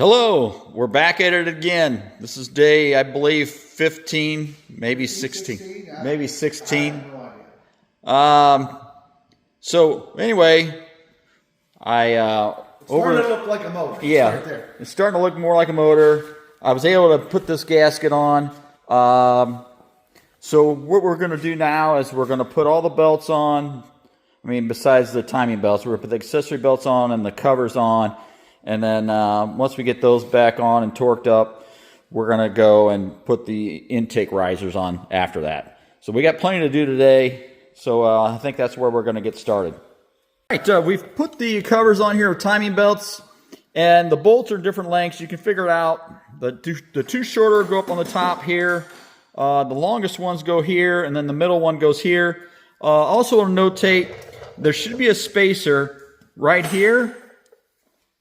Hello, we're back at it again. This is day, I believe, 15, maybe 16. Maybe 16. So anyway, It's starting to look like a motor. Yeah, Right there. it's starting to look more like a motor. I was able to put this gasket on. So what we're going to do now is we're going to put all the belts on. I mean, besides the timing belts, we're going to put the accessory belts on and the covers on. And then once we get those back on and torqued up, we're going to go and put the intake risers on after that. So we got plenty to do today, so I think that's where we're going to get started. All right, we've put the covers on here with timing belts, and the bolts are different lengths. You can figure it out. The two shorter go up on the top here. The longest ones go here, and then the middle one goes here. Also want to notate, there should be a spacer right here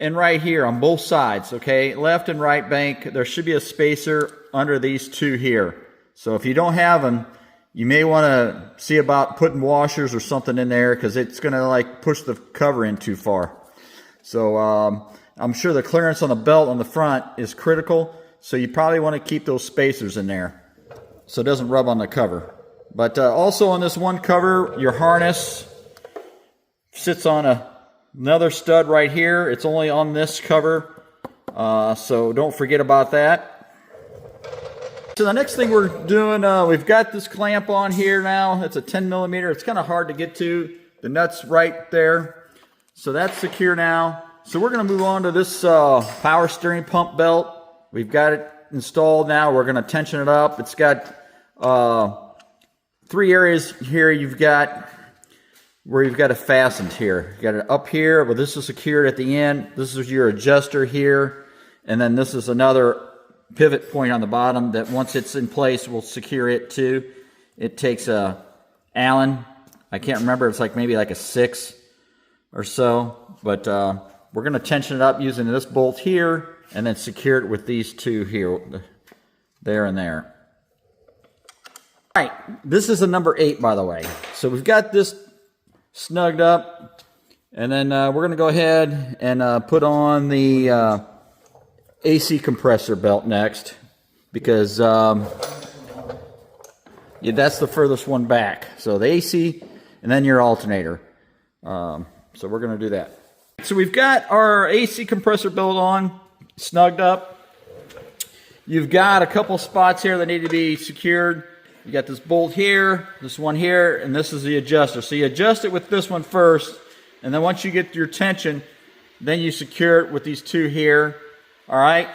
and right here on both sides, okay? Left and right bank, there should be a spacer under these two here. So if you don't have them, you may want to see about putting washers or something in there because it's going to like push the cover in too far. So I'm sure the clearance on the belt on the front is critical, so you probably want to keep those spacers in there so it doesn't rub on the cover. But also on this one cover, your harness sits on another stud right here. It's only on this cover, so don't forget about that. So the next thing we're doing, we've got this clamp on here now. It's a 10 millimeter. It's kind of hard to get to. The nut's right there. So that's secure now. So we're going to move on to this power steering pump belt. We've got it installed now. We're going to tension it up. It's got three areas here. You've got where you've got it fastened here. You got it up here, but this is secured at the end. This is your adjuster here, and then this is another pivot point on the bottom that once it's in place will secure it too. It takes a Allen. I can't remember. It's like maybe like a 6 or so, but we're going to tension it up using this bolt here, and then secure it with these two here, there and there. All right, this is a number 8, by the way. So we've got this snugged up, and then we're going to go ahead and put on the AC compressor belt next, because yeah, that's the furthest one back. So the AC and then your alternator. So we're going to do that. So we've got our AC compressor belt on, snugged up. You've got a couple spots here that need to be secured. You got this bolt here, this one here, and this is the adjuster. So you adjust it with this one first, and then once you get your tension, then you secure it with these two here. All right?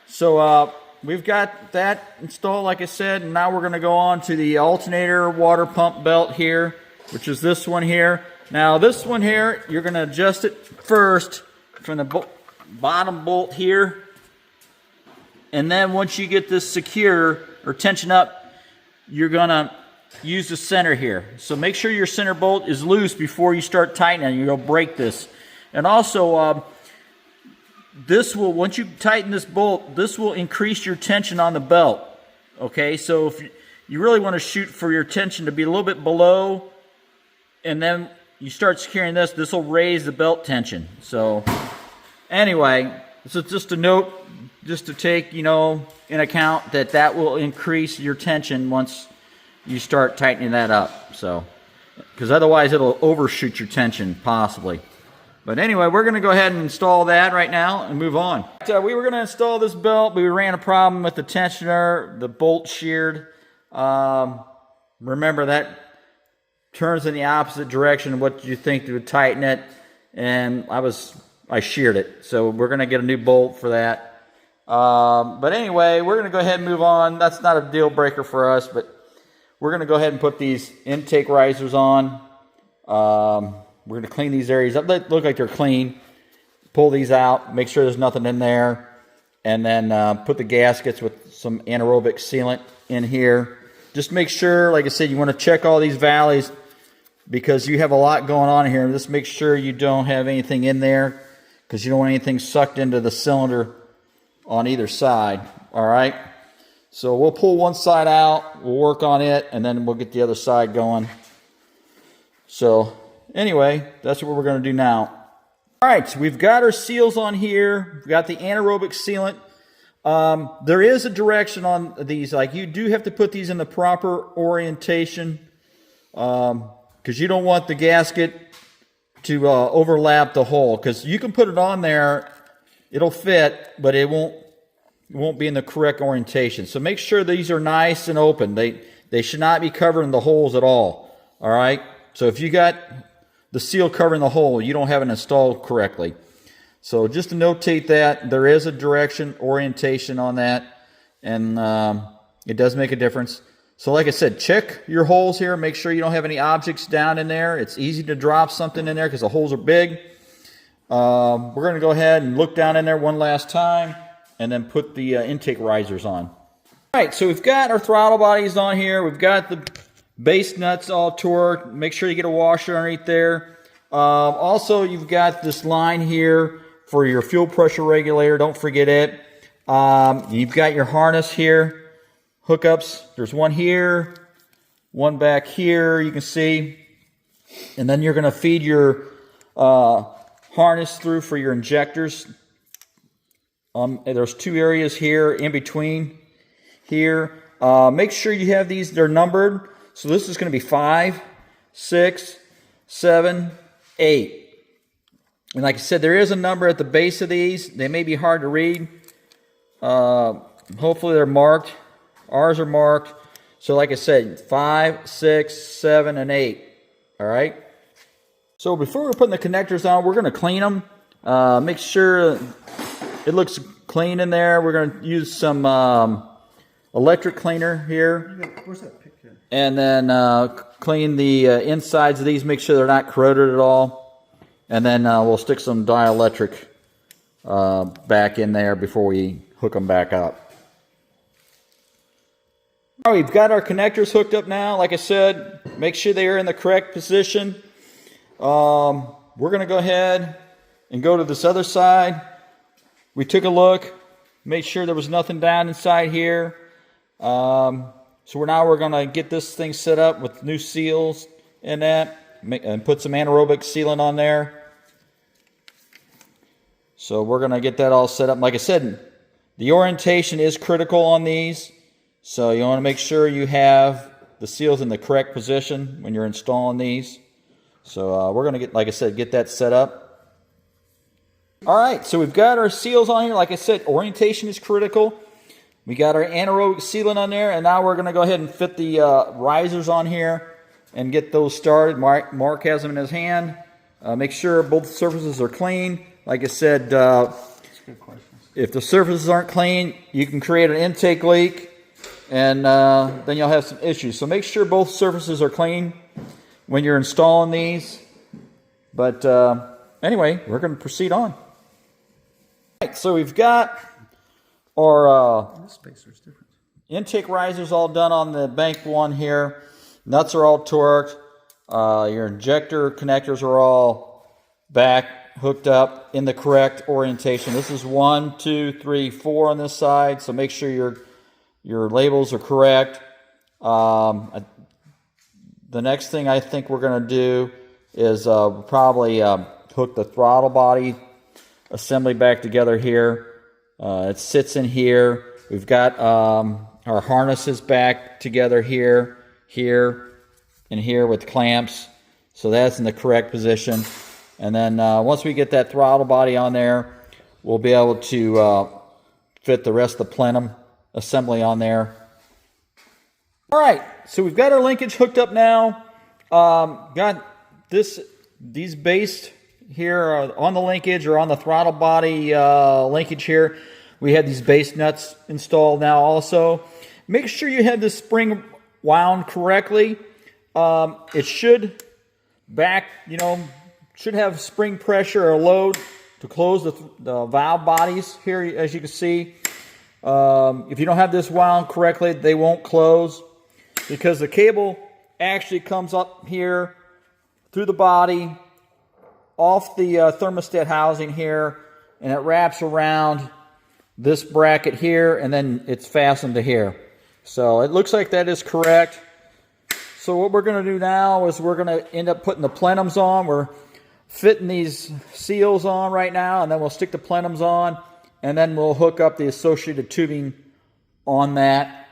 So we've got that installed, like I said, and now we're going to go on to the alternator water pump belt here, which is this one here. Now this one here, you're going to adjust it first from the bottom bolt here, and then once you get this secure or tension up, you're going to use the center here. So make sure your center bolt is loose before you start tightening. You'll break this. And also, this will, once you tighten this bolt, this will increase your tension on the belt. Okay, so if you really want to shoot for your tension to be a little bit below, and then you start securing this, this will raise the belt tension. So anyway, this is just a note, just to take, you know, in account that will increase your tension once you start tightening that up. So, because otherwise it'll overshoot your tension possibly. But anyway, we're going to go ahead and install that right now and move on. We were going to install this belt, but we ran a problem with the tensioner. The bolt sheared. Remember, that turns in the opposite direction of what you think would tighten it, and I sheared it. So we're going to get a new bolt for that. But anyway, we're going to go ahead and move on. That's not a deal breaker for us, but we're going to go ahead and put these intake risers on. We're going to clean these areas up. They look like they're clean. Pull these out, make sure there's nothing in there, and then put the gaskets with some anaerobic sealant in here. Just make sure, like I said, you want to check all these valleys because you have a lot going on here. Just make sure you don't have anything in there because you don't want anything sucked into the cylinder on either side. All right, so we'll pull one side out, we'll work on it, and then we'll get the other side going. So anyway, that's what we're going to do now. All right, so we've got our seals on here. We've got the anaerobic sealant. There is a direction on these. Like, you do have to put these in the proper orientation because you don't want the gasket to overlap the hole. Because you can put it on there, it'll fit, but it won't be in the correct orientation. So make sure these are nice and open. They should not be covering the holes at all. All right. So if you got the seal covering the hole, you don't have it installed correctly. So just to notate that, there is a direction, orientation on that, and it does make a difference. So like I said, check your holes here. Make sure you don't have any objects down in there. It's easy to drop something in there because the holes are big. We're going to go ahead and look down in there one last time and then put the intake risers on. All right, so we've got our throttle bodies on here. We've got the base nuts all torqued. Make sure you get a washer underneath there. Also, you've got this line here for your fuel pressure regulator. Don't forget it. You've got your harness here, hookups. There's one here, one back here, you can see. And then you're going to feed your harness through for your injectors. There's two areas here in between here. Make sure you have these, they're numbered. So this is going to be 5, 6, 7, 8. And like I said, there is a number at the base of these. They may be hard to read. Hopefully they're marked. Ours are marked. So like I said, 5, 6, 7, and 8. All right. So before we're putting the connectors on, we're going to clean them. Make sure it looks clean in there. We're going to use some electric cleaner here. Where's that pick here? And then clean the insides of these. Make sure they're not corroded at all. And then we'll stick some dielectric back in there before we hook them back up. All right, we've got our connectors hooked up now. Like I said, make sure they are in the correct position. We're going to go ahead and go to this other side. We took a look, made sure there was nothing down inside here. So we're going to get this thing set up with new seals in that. And put some anaerobic sealant on there. So we're going to get that all set up. Like I said, the orientation is critical on these. So you want to make sure you have the seals in the correct position when you're installing these. So we're going to get, like I said, get that set up. All right, so we've got our seals on here. Like I said, orientation is critical. We got our anaerobic sealant on there. And now we're going to go ahead and fit the risers on here and get those started. Mark has them in his hand. Make sure both surfaces are clean. Like I said, if the surfaces aren't clean, you can create an intake leak, and then you'll have some issues. So make sure both surfaces are clean when you're installing these. But anyway, we're going to proceed on. All right, so we've got our intake risers all done on the bank one here. Nuts are all torqued. Your injector connectors are all back, hooked up in the correct orientation. This is 1, 2, 3, 4 on this side, so make sure your labels are correct. The next thing I think we're going to do is probably hook the throttle body assembly back together here. It sits in here. We've got our harnesses back together here, and here with clamps. So that's in the correct position. And then once we get that throttle body on there, we'll be able to fit the rest of the plenum assembly on there. All right, so we've got our linkage hooked up now. Got these based here on the linkage or on the throttle body linkage here. We have these base nuts installed now also. Make sure you have the spring wound correctly. It should should have spring pressure or load to close the valve bodies here, as you can see. If you don't have this wound correctly, they won't close because the cable actually comes up here through the body, off the thermostat housing here, and it wraps around this bracket here, and then it's fastened to here. So it looks like that is correct. So what we're going to do now is we're going to end up putting the plenums on. We're fitting these seals on right now, and then we'll stick the plenums on, and then we'll hook up the associated tubing on that.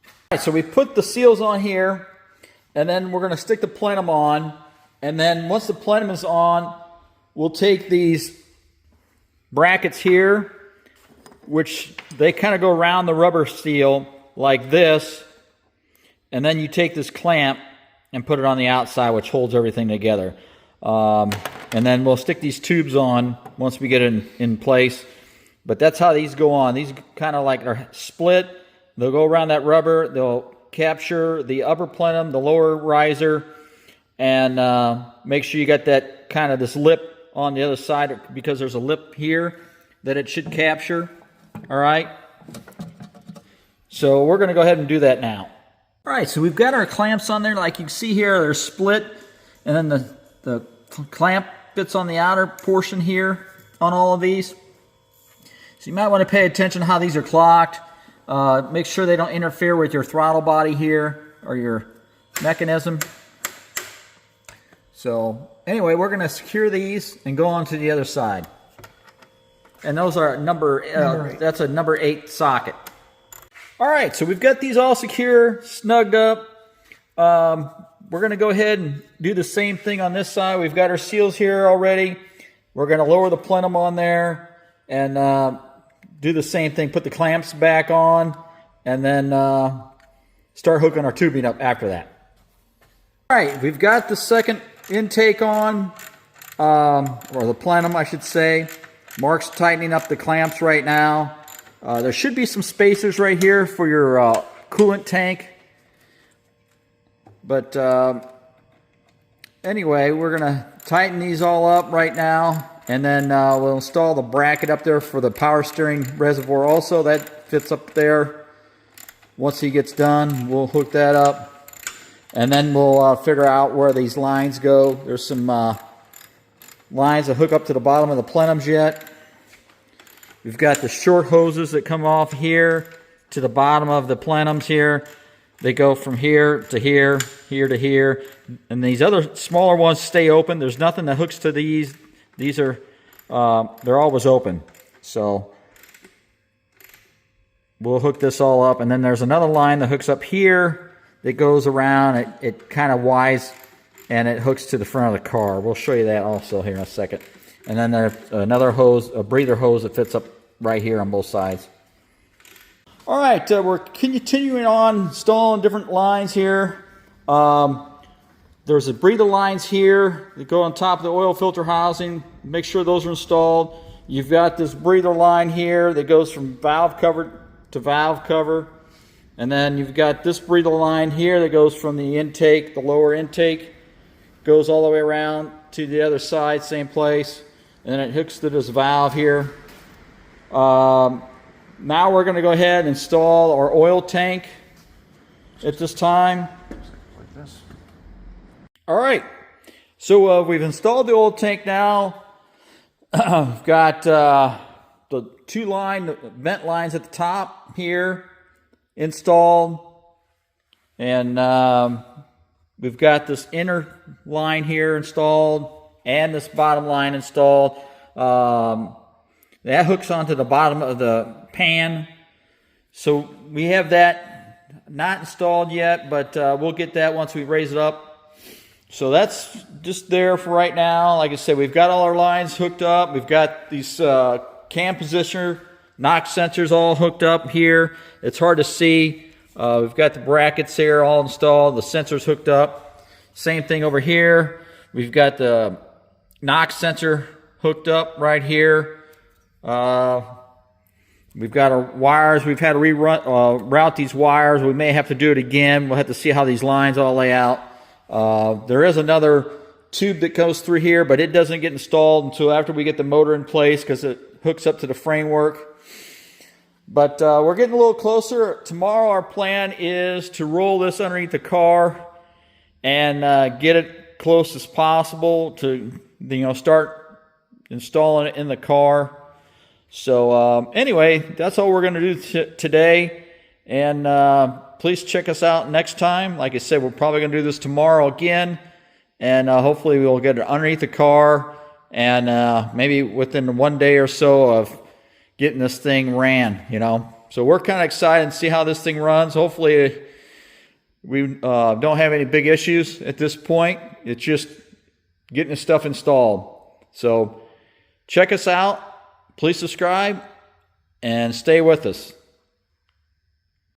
All right, so we put the seals on here, and then we're going to stick the plenum on, and then once the plenum is on, we'll take these brackets here, which they kind of go around the rubber seal like this, and then you take this clamp and put it on the outside, which holds everything together. And then we'll stick these tubes on once we get it in place. But that's how these go on. These kind of like are split. They'll go around that rubber. They'll capture the upper plenum, the lower riser, and make sure you got that kind of this lip on the other side, because there's a lip here that it should capture. All right. So we're going to go ahead and do that now. All right, so we've got our clamps on there. Like you can see here, they're split, and then the clamp fits on the outer portion here on all of these. So you might want to pay attention how these are clocked. Make sure they don't interfere with your throttle body here or your mechanism. So anyway, we're going to secure these and go on to the other side. And those are that's a number 8 socket. All right, so we've got these all secure, snugged up. We're going to go ahead and do the same thing on this side. We've got our seals here already. We're going to lower the plenum on there and do the same thing. Put the clamps back on, and then start hooking our tubing up after that. All right, we've got the second intake on, or the plenum, I should say. Mark's tightening up the clamps right now. There should be some spacers right here for your coolant tank. But anyway, we're going to tighten these all up right now. And then we'll install the bracket up there for the power steering reservoir also. That fits up there. Once he gets done, we'll hook that up. And then we'll figure out where these lines go. There's some lines that hook up to the bottom of the plenums yet. We've got the short hoses that come off here to the bottom of the plenums here. They go from here to here, here to here. And these other smaller ones stay open. There's nothing that hooks to these. These are, they're always open. So we'll hook this all up. And then there's another line that hooks up here that goes around. It kind of winds and it hooks to the front of the car. We'll show you that also here in a second. And then there's another hose, a breather hose that fits up right here on both sides. All right, we're continuing on installing different lines here. There's a breather lines here that go on top of the oil filter housing. Make sure those are installed. You've got this breather line here that goes from valve cover to valve cover. And then you've got this breather line here that goes from the intake, the lower intake, goes all the way around to the other side, same place. And then it hooks to this valve here. Now we're going to go ahead and install our oil tank at this time. Like this. All right. So we've installed the oil tank now. We've got the 2 vent lines at the top here installed. And we've got this inner line here installed and this bottom line installed. That hooks onto the bottom of the pan. So we have that not installed yet, but we'll get that once we raise it up. So that's just there for right now. Like I said, we've got all our lines hooked up. We've got these cam positioner, knock sensors all hooked up here. It's hard to see. We've got the brackets here all installed, the sensors hooked up. Same thing over here. We've got the knock sensor hooked up right here. We've got our wires. We've had to route these wires. We may have to do it again. We'll have to see how these lines all lay out. There is another tube that goes through here, but it doesn't get installed until after we get the motor in place because it hooks up to the framework. But we're getting a little closer. Tomorrow our plan is to roll this underneath the car and get it close as possible to start installing it in the car. So anyway, that's all we're going to do today. And please check us out next time. Like I said, we're probably going to do this tomorrow again. and hopefully we'll get it underneath the car, and maybe within 1 day or so of getting this thing ran, So we're kind of excited to see how this thing runs. Hopefully we don't have any big issues at this point. It's just getting the stuff installed. So check us out. Please subscribe and stay with us.